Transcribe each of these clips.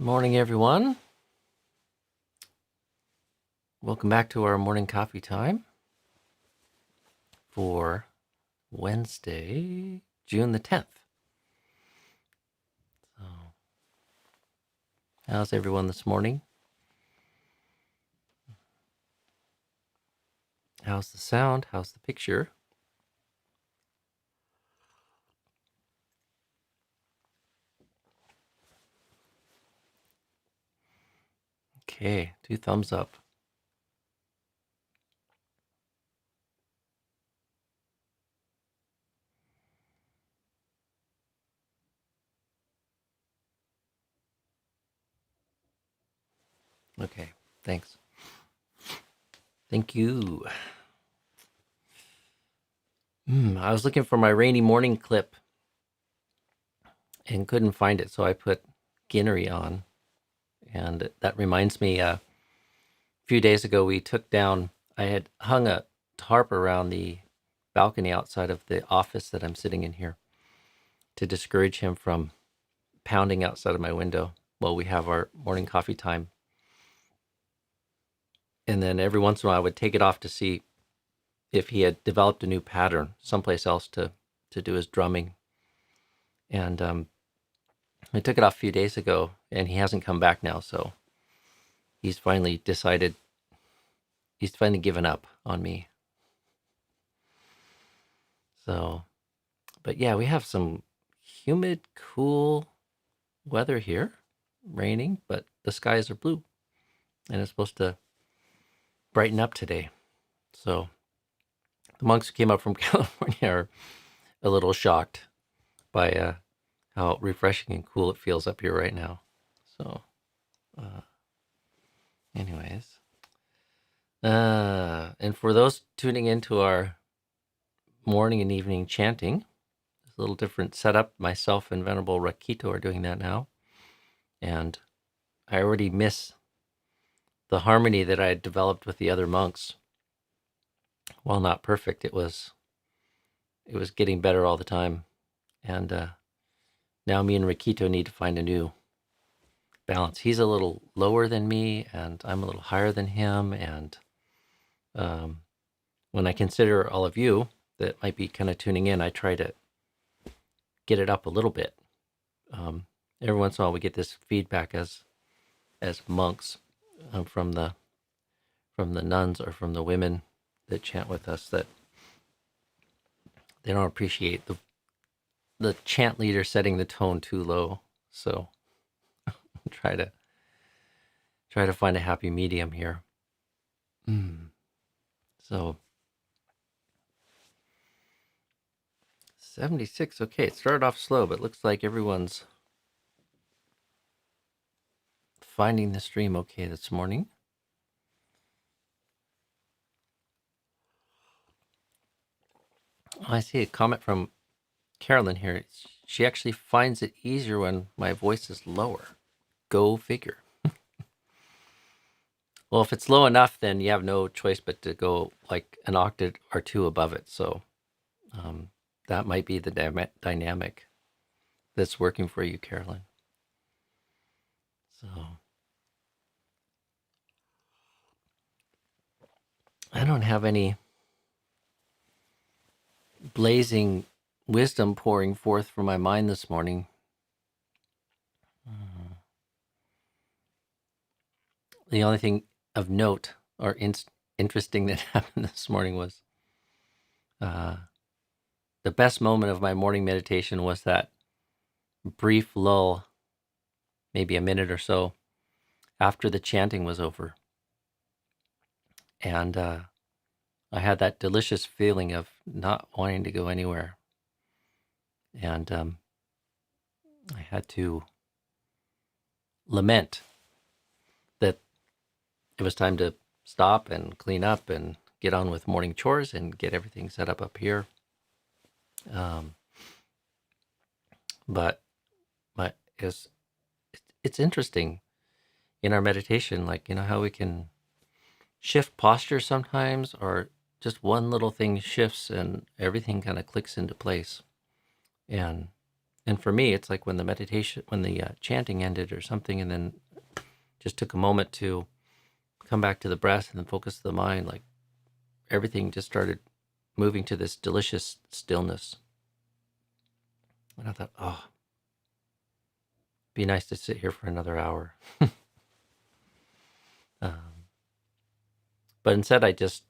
Morning, everyone. Welcome back to our morning coffee time for Wednesday, June the 10th. So, how's everyone this morning? How's the sound? How's the picture? Okay, 2 thumbs up. Okay, thanks. Thank you. I was looking for my rainy morning clip and couldn't find it, so I put Ginnery on. And that reminds me, a few days ago we took down, I had hung a tarp around the balcony outside of the office that I'm sitting in here to discourage him from pounding outside of my window while we have our morning coffee time. And then every once in a while I would take it off to see if he had developed a new pattern someplace else to do his drumming. And I took it off a few days ago and he hasn't come back now. So he's finally given up on me. So, but yeah, we have some humid, cool weather here, raining, but the skies are blue and it's supposed to brighten up today. So the monks who came up from California are a little shocked by how refreshing and cool it feels up here right now. So, anyways, and for those tuning into our morning and evening chanting, it's a little different setup. Myself and Venerable Rakito are doing that now, and I already miss the harmony that I had developed with the other monks. While not perfect, it was getting better all the time, and now me and Rakito need to find a new balance. He's a little lower than me, and I'm a little higher than him. And when I consider all of you that might be kind of tuning in, I try to get it up a little bit. Every once in a while, we get this feedback as monks from the nuns or from the women that chant with us that they don't appreciate the chant leader setting the tone too low. So try to find a happy medium here. So 76. Okay, it started off slow, but looks like everyone's finding the stream okay this morning. I see a comment from Carolyn here. She actually finds it easier when my voice is lower. Go figure. Well, if it's low enough, then you have no choice but to go like an octave or two above it. So that might be the dynamic that's working for you, Carolyn. So I don't have any blazing wisdom pouring forth from my mind this morning. The only thing of note or interesting that happened this morning was the best moment of my morning meditation was that brief lull, maybe a minute or so after the chanting was over. And I had that delicious feeling of not wanting to go anywhere. And I had to lament that it was time to stop and clean up and get on with morning chores and get everything set up here. But it's interesting in our meditation, like, how we can shift posture sometimes, or just one little thing shifts and everything kind of clicks into place. And And for me, it's like when the chanting ended or something, and then just took a moment to come back to the breath and then focus the mind, like everything just started moving to this delicious stillness. And I thought, oh, be nice to sit here for another hour. But instead, I just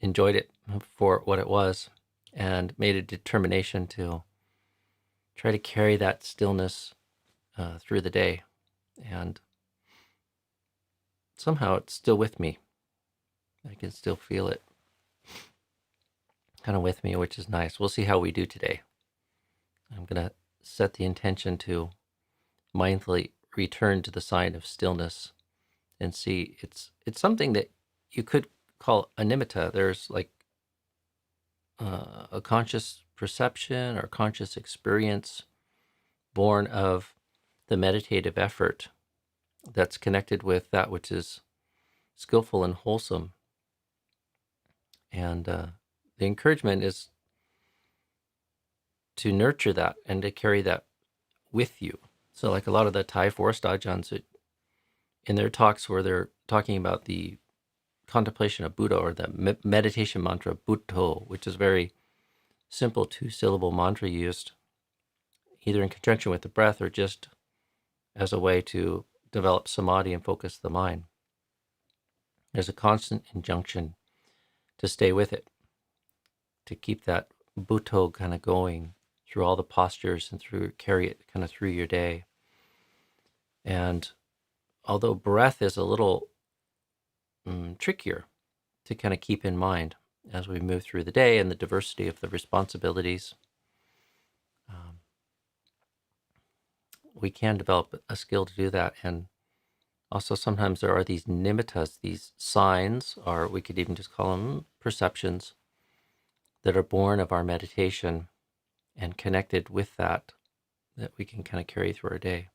enjoyed it for what it was and made a determination to try to carry that stillness through the day. And somehow it's still with me. I can still feel it kind of with me, which is nice. We'll see how we do today. I'm going to set the intention to mindfully return to the sign of stillness and see it's something that you could call a nimitta. There's like a conscious perception or conscious experience born of the meditative effort that's connected with that which is skillful and wholesome. And the encouragement is to nurture that and to carry that with you. So like a lot of the Thai forest ajahns in their talks where they're talking about the contemplation of Buddha or the meditation mantra Buddho, which is a very simple 2-syllable mantra used either in conjunction with the breath or just as a way to develop samadhi and focus the mind. There's a constant injunction to stay with it, to keep that Buddho kind of going through all the postures and carry it kind of through your day. And although breath is a little trickier to kind of keep in mind as we move through the day and the diversity of the responsibilities, we can develop a skill to do that. And also sometimes there are these nimittas, these signs, or we could even just call them perceptions, that are born of our meditation and connected with that we can kind of carry through our day.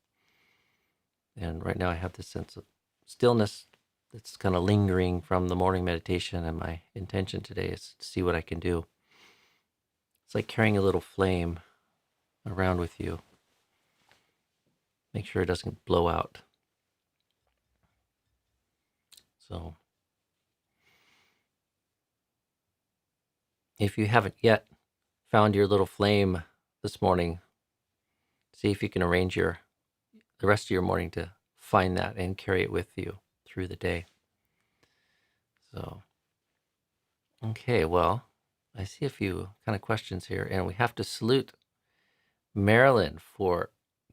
And right now I have this sense of stillness that's kind of lingering from the morning meditation, and my intention today is to see what I can do. It's like carrying a little flame around with you. Make sure it doesn't blow out. So if you haven't yet found your little flame this morning, see if you can arrange the rest of your morning to find that and carry it with you through the day. So, okay, well, I see a few kind of questions here, and we have to salute Marilyn for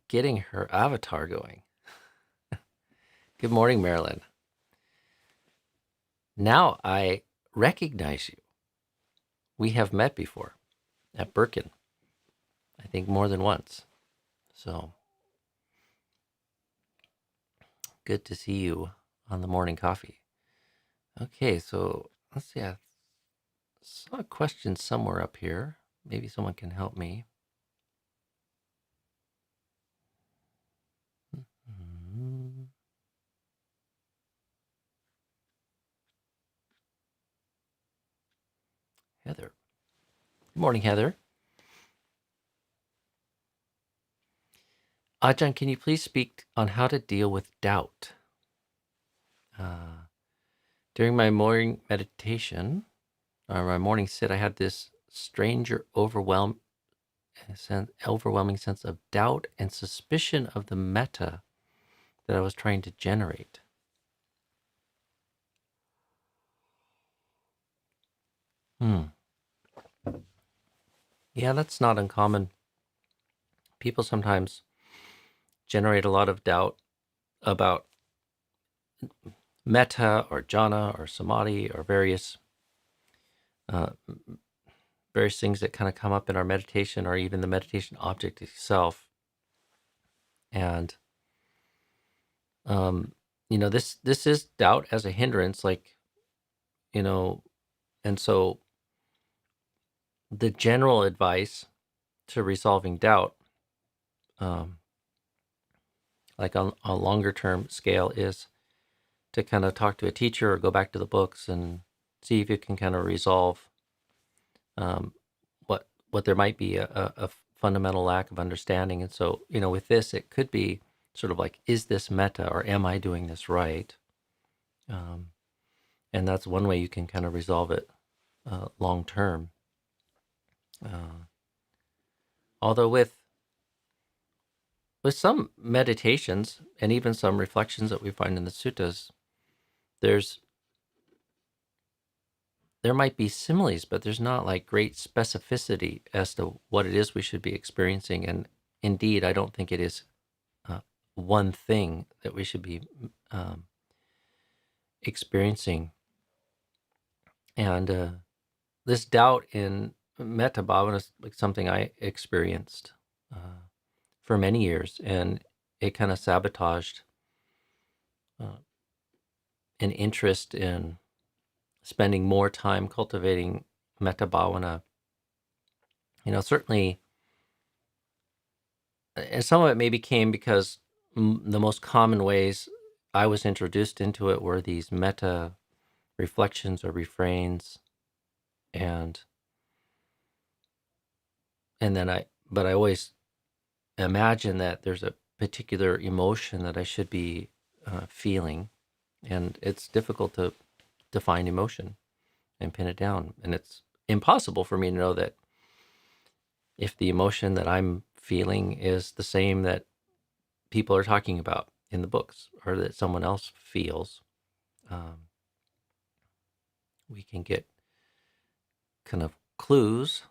getting her avatar going. Good morning, Marilyn. Now I recognize you. We have met before at Birkin, I think more than once. So good to see you on the morning coffee. Okay, so let's see. I saw a question somewhere up here. Maybe someone can help me. Heather. Good morning, Heather. Ajahn, can you please speak on how to deal with doubt? During my morning meditation, or my morning sit, I had this strange or overwhelming sense of doubt and suspicion of the metta that I was trying to generate. Yeah, that's not uncommon. People sometimes generate a lot of doubt about metta or jhana or samadhi or various things that kind of come up in our meditation or even the meditation object itself. And this is doubt as a hindrance, like, and so the general advice to resolving doubt, like on a longer term scale, is to kind of talk to a teacher or go back to the books and see if you can kind of resolve what there might be a fundamental lack of understanding. And so, with this, it could be sort of like, is this metta, or am I doing this right? And that's one way you can kind of resolve it long term. Although with some meditations and even some reflections that we find in the suttas, there might be similes, but there's not like great specificity as to what it is we should be experiencing. And indeed, I don't think it is one thing that we should be experiencing. And this doubt in metta bhavana is like something I experienced for many years, and it kind of sabotaged an interest in spending more time cultivating metta bhavana. Certainly, and some of it maybe came because the most common ways I was introduced into it were these metta reflections or refrains, and then I always imagine that there's a particular emotion that I should be feeling, and it's difficult to define emotion and pin it down, and it's impossible for me to know that if the emotion that I'm feeling is the same that people are talking about in the books, or that someone else feels. We can get kind of clues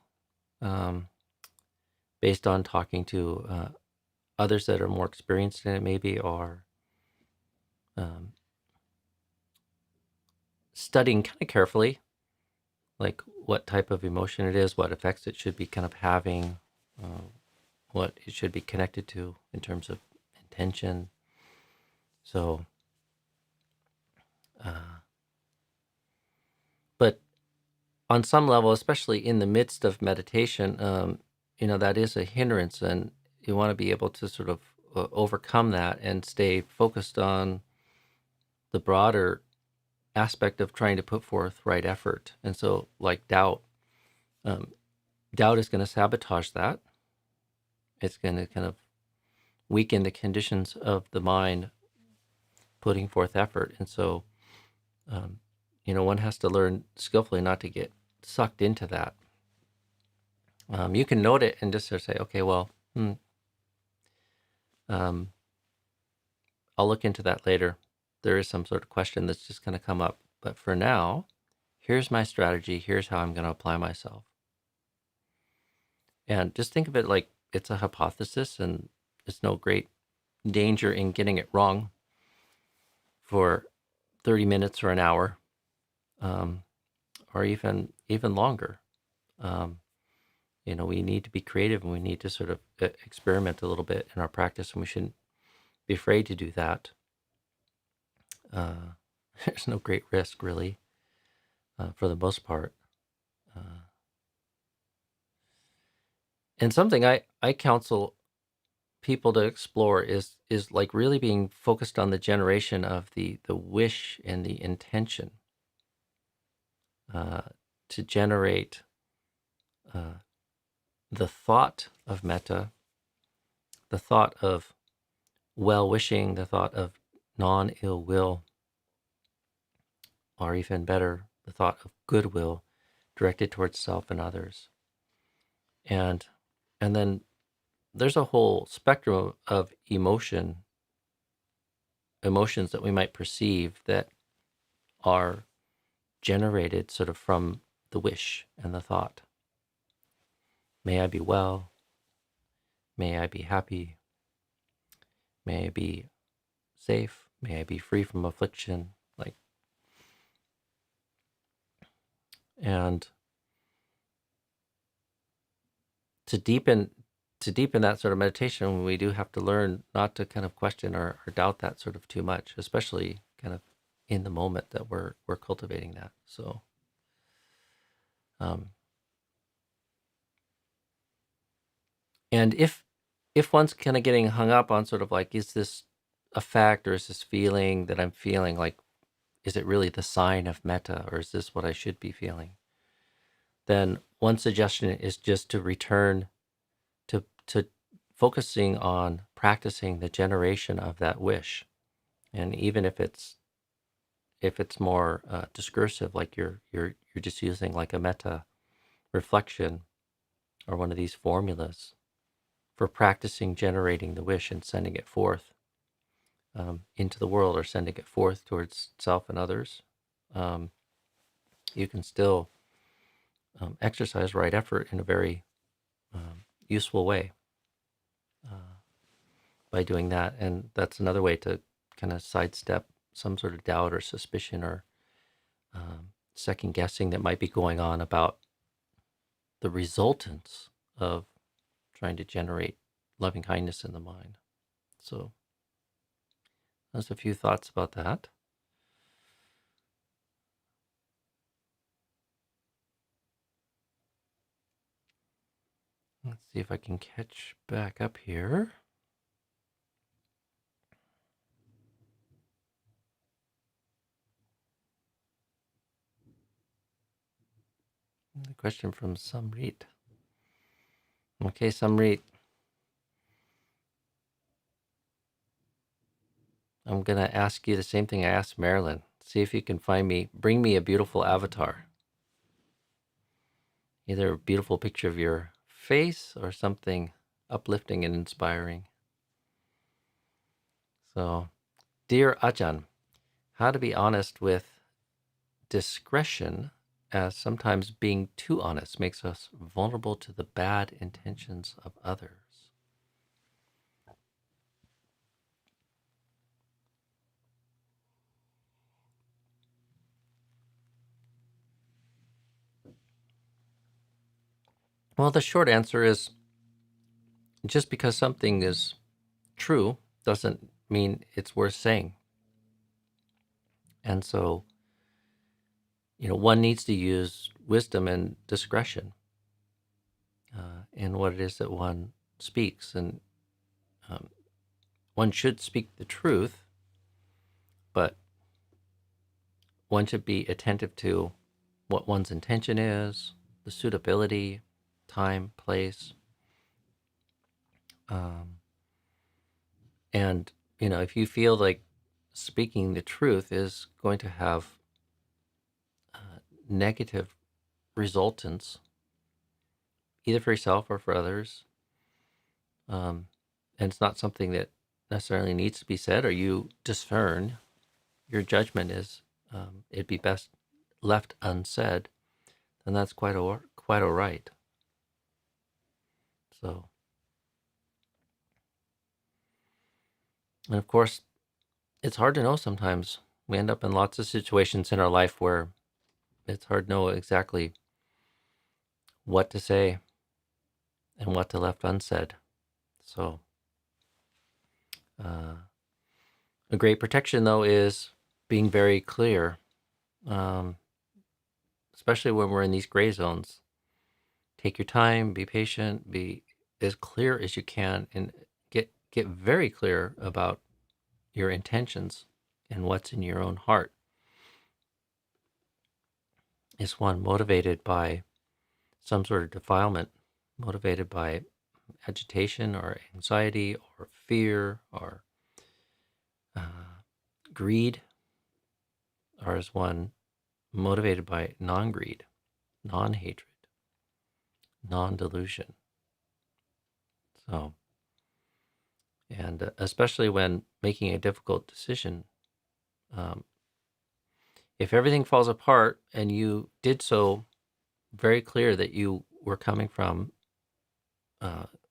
based on talking to others that are more experienced in it, maybe, or studying kind of carefully, like what type of emotion it is, what effects it should be kind of having, what it should be connected to in terms of intention. So, but on some level, especially in the midst of meditation, that is a hindrance, and you want to be able to sort of overcome that and stay focused on the broader aspect of trying to put forth right effort. And so, like doubt is going to sabotage that. It's going to kind of weaken the conditions of the mind putting forth effort. And so, one has to learn skillfully not to get sucked into that. You can note it and just sort of say, okay, well, I'll look into that later. There is some sort of question that's just going to come up. But for now, here's my strategy. Here's how I'm going to apply myself. And just think of it like it's a hypothesis, and there's no great danger in getting it wrong for 30 minutes or an hour, or even longer. We need to be creative, and we need to sort of experiment a little bit in our practice, and we shouldn't be afraid to do that. There's no great risk, really, for the most part. And something I counsel people to explore is like really being focused on the generation of the wish and the intention to generate the thought of metta, the thought of well-wishing, the thought of non-ill will, or even better, the thought of goodwill directed towards self and others. And then there's a whole spectrum of emotions that we might perceive that are generated sort of from the wish and the thought. May I be well. May I be happy. May I be safe. May I be free from affliction. And to deepen that sort of meditation, we do have to learn not to kind of question or doubt that sort of too much, especially kind of in the moment that we're cultivating that. So, and if one's kind of getting hung up on sort of like, is this a fact, or is this feeling that I'm feeling, like, is it really the sign of metta, or is this what I should be feeling? Then one suggestion is just to return to to focusing on practicing the generation of that wish. And even if it's more discursive, like you're just using like a metta reflection or one of these formulas for practicing generating the wish and sending it forth into the world, or sending it forth towards self and others, you can still exercise right effort in a very useful way by doing that. And that's another way to kind of sidestep some sort of doubt or suspicion or second guessing that might be going on about the resultants of trying to generate loving kindness in the mind. So there's a few thoughts about that. Let's see if I can catch back up here. The question from Samrit. Okay, Samrit. I'm going to ask you the same thing I asked Marilyn. See if you can bring me a beautiful avatar. Either a beautiful picture of your face or something uplifting and inspiring. So, dear Ajahn, how to be honest with discretion, as sometimes being too honest makes us vulnerable to the bad intentions of others. Well, the short answer is just because something is true doesn't mean it's worth saying. And so, one needs to use wisdom and discretion in what it is that one speaks. And one should speak the truth, but one should be attentive to what one's intention is, the suitability, time, place. And, if you feel like speaking the truth is going to have negative resultants, either for yourself or for others, and it's not something that necessarily needs to be said, or you discern, your judgment is it'd be best left unsaid, then that's quite all right. So, and of course, it's hard to know sometimes. We end up in lots of situations in our life where it's hard to know exactly what to say and what to left unsaid. So, a great protection, though, is being very clear, especially when we're in these gray zones. Take your time, be patient, be as clear as you can, and get very clear about your intentions and what's in your own heart. Is one motivated by some sort of defilement, motivated by agitation or anxiety or fear or greed, or is one motivated by non-greed, non-hatred, non-delusion? So, and especially when making a difficult decision, if everything falls apart and you did so very clear that you were coming from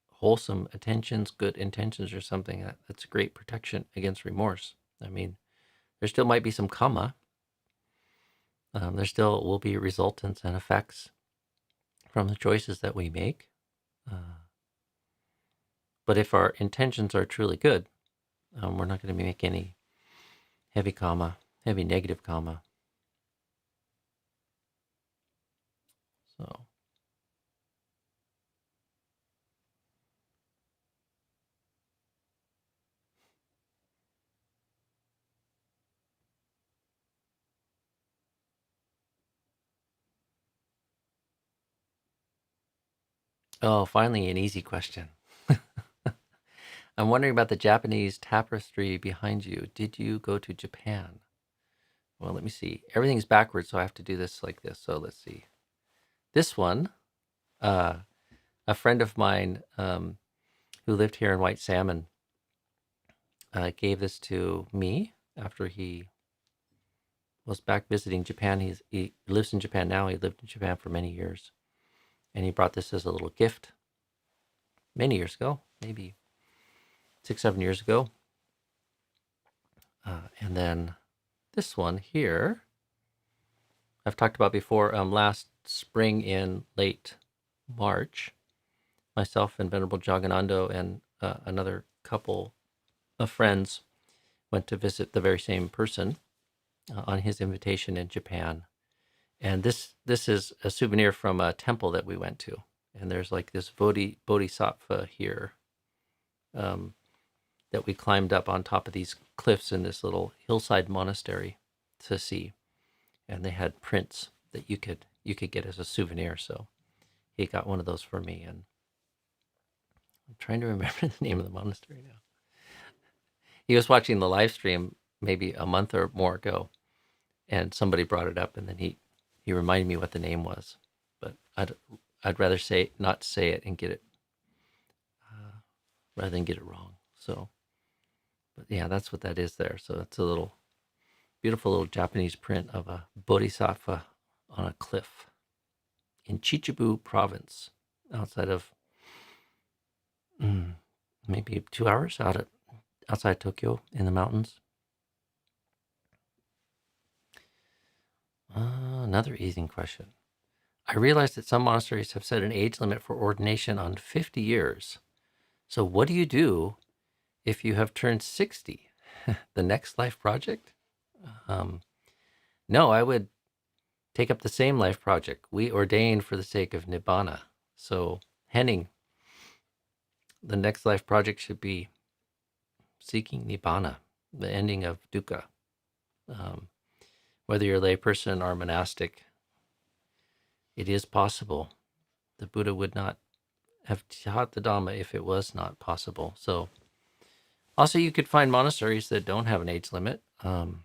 wholesome intentions, good intentions, or something, that's a great protection against remorse. I mean, there still might be some karma. There still will be resultants and effects from the choices that we make. But if our intentions are truly good, we're not going to be making any heavy negative karma. So, finally, an easy question. I'm wondering about the Japanese tapestry behind you. Did you go to Japan? Well, let me see. Everything's backwards, so I have to do this like this. So let's see. This one, a friend of mine who lived here in White Salmon gave this to me after he was back visiting Japan. He lives in Japan now. He lived in Japan for many years. And he brought this as a little gift many years ago, maybe 6-7 years ago. And then this one here, I've talked about before. Last spring in late March, myself and Venerable Jaganando and another couple of friends went to visit the very same person on his invitation in Japan. And this is a souvenir from a temple that we went to. And there's like this bodhisattva here that we climbed up on top of these cliffs in this little hillside monastery to see. And they had prints that you could get as a souvenir. So he got one of those for me. And I'm trying to remember the name of the monastery now. He was watching the live stream maybe a month or more ago, and somebody brought it up, and then he reminded me what the name was. But I'd rather not say it and get it rather than get it wrong. So, but yeah, that's what that is there. So it's a little beautiful little Japanese print of a bodhisattva on a cliff in Chichibu province, outside of maybe 2 hours outside Tokyo in the mountains. Another easing question. I realized that some monasteries have set an age limit for ordination on 50 years. So what do you do if you have turned 60? The next life project? No, I would take up the same life project. We ordain for the sake of Nibbana. So, Henning, the next life project should be seeking Nibbana, the ending of dukkha. Whether you're a layperson or monastic, it is possible. The Buddha would not have taught the Dhamma if it was not possible. So, also you could find monasteries that don't have an age limit. I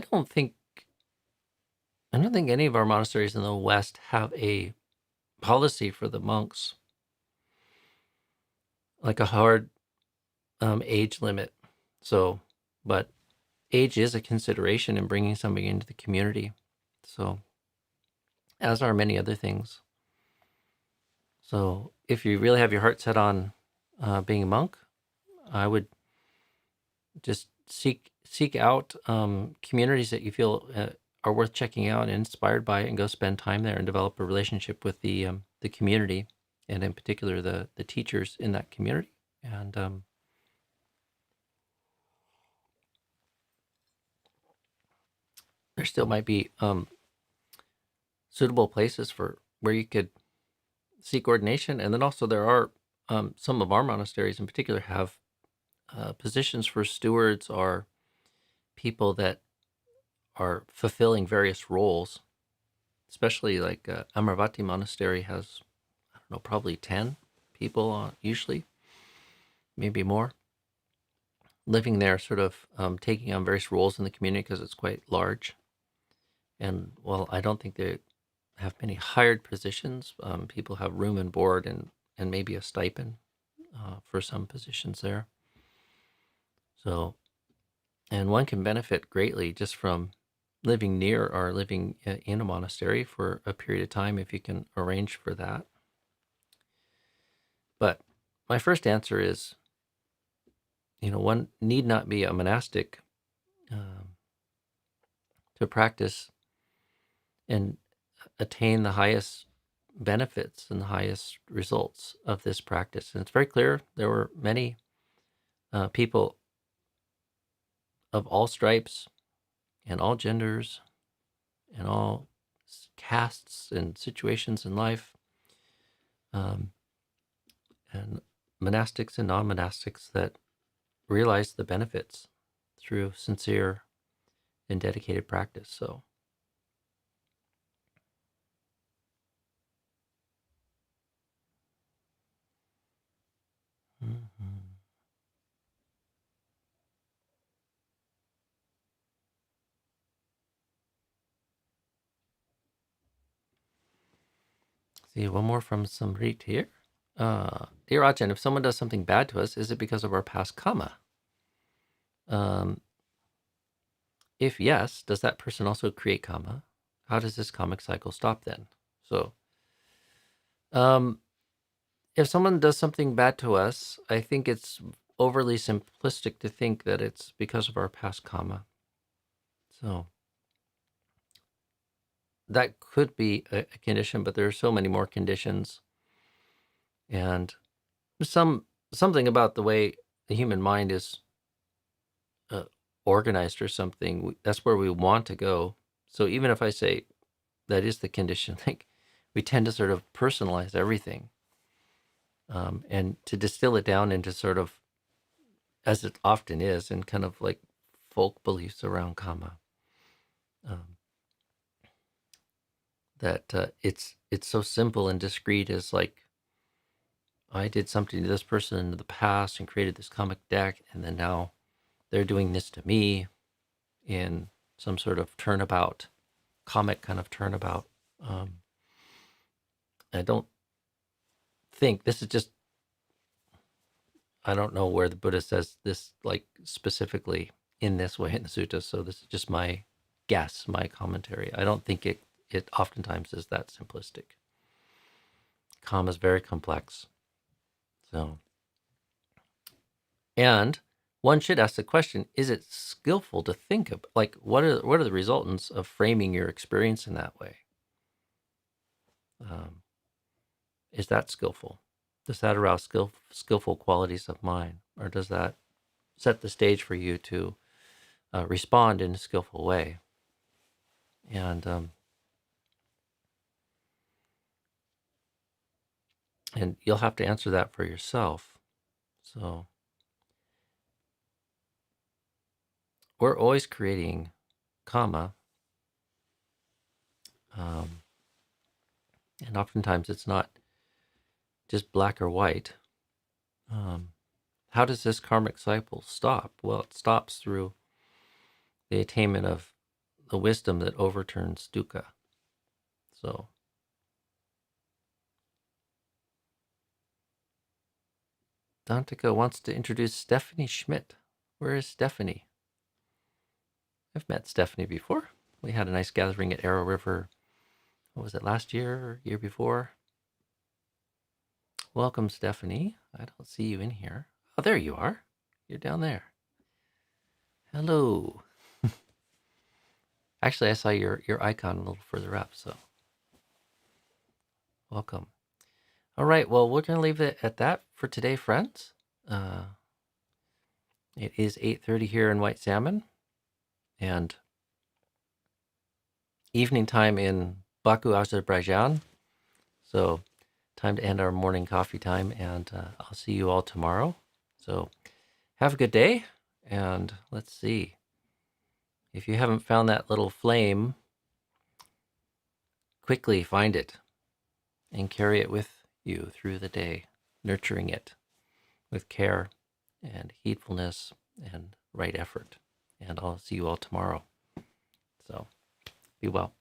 don't think any of our monasteries in the West have a policy for the monks, like a hard age limit. So, but age is a consideration in bringing somebody into the community. So, as are many other things. So, if you really have your heart set on being a monk, I would just seek out communities that you feel are worth checking out and inspired by it, and go spend time there and develop a relationship with the community, and in particular the teachers in that community. And there still might be suitable places for where you could seek ordination. And then also there are some of our monasteries in particular have positions for stewards or people that are fulfilling various roles, especially like Amaravati Monastery has, I don't know, probably 10 people usually, maybe more, living there, sort of taking on various roles in the community because it's quite large. And well, I don't think they have many hired positions. People have room and board and maybe a stipend for some positions there. So, and one can benefit greatly just from living near or living in a monastery for a period of time if you can arrange for that. But my first answer is, one need not be a monastic to practice and attain the highest benefits and the highest results of this practice. And it's very clear there were many people of all stripes and all genders and all castes and situations in life, and monastics and non-monastics that realize the benefits through sincere and dedicated practice. So See, one more from Samrit here. Dear Ajahn, if someone does something bad to us, is it because of our past karma? If yes, does that person also create karma? How does this karmic cycle stop then? So, if someone does something bad to us, I think it's overly simplistic to think that it's because of our past karma. So, that could be a condition, but there are so many more conditions. And something about the way the human mind is organized or something, that's where we want to go. So even if I say that is the condition, like we tend to sort of personalize everything, and to distill it down into sort of, as it often is, in kind of like folk beliefs around karma, that it's so simple and discrete as like, I did something to this person in the past and created this karmic deck, and then now they're doing this to me in some sort of turnabout, comic kind of turnabout. I don't think this is just, I don't know where the Buddha says this like specifically in this way in the suttas, so this is just my guess, my commentary. I don't think it oftentimes is that simplistic. Karma is very complex. So, and one should ask the question, is it skillful to think of, like, what are the resultants of framing your experience in that way? Is that skillful? Does that arouse skillful qualities of mind? Or does that set the stage for you to respond in a skillful way? And you'll have to answer that for yourself. So we're always creating karma. And oftentimes it's not just black or white. How does this karmic cycle stop? Well, it stops through the attainment of the wisdom that overturns dukkha. So Dantika wants to introduce Stephanie Schmidt. Where is Stephanie? I've met Stephanie before. We had a nice gathering at Arrow River. What was it, last year or year before? Welcome, Stephanie. I don't see you in here. Oh, there you are. You're down there. Hello. Actually, I saw your icon a little further up, so welcome. All right, well, we're going to leave it at that for today, friends. It is 8:30 here in White Salmon, and evening time in Baku, Azerbaijan. So time to end our morning coffee time, and I'll see you all tomorrow. So have a good day, and let's see. If you haven't found that little flame, quickly find it and carry it with you through the day, nurturing it with care and heedfulness and right effort. And I'll see you all tomorrow. So be well.